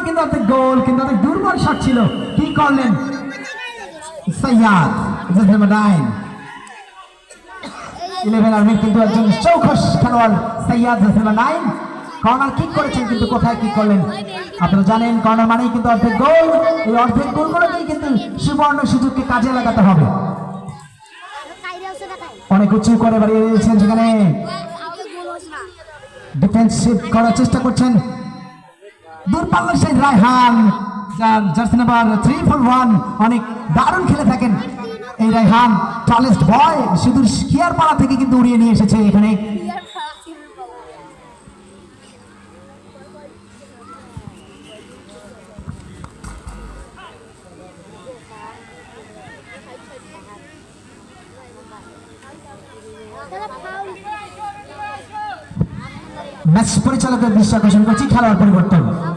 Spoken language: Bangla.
কিন্তু অর্ধেক গোল, কিন্তু অর্ধেক দুর্বল শট ছিল। কি করলেন সৈয়দ? 11 আর মিড কিন্তু একজন চৌখস খেলোয়াড় সৈয়দ 9 কর্নার কিক করেছেন, কিন্তু কোথায় কিক করলেন? আপনারা জানেন কর্নার মানেই কিন্তু অর্ধেক গোল। এই অর্ধেক গোলগুলোকেই কিন্তু সুবর্ণ সুযোগকে কাজে লাগাতে হবে। অনেক উঁচু করে বাড়িয়ে দিয়েছেন, সেখানে ডিফেন্সিভ করার চেষ্টা করছেন দূরপাল্লার সেই রায়হান, জার্সি নাম্বার 341, অনেক দারুণ খেলে থাকেন এই রায়হান। টলেস্ট বয় শুধু খিয়ারপাড়া থেকে কিন্তু উড়িয়ে নিয়ে এসেছে এখানে। ম্যাচ পরিচালকের দৃষ্টি আকর্ষণ করছি, খেলোয়াড় পরিবর্তন।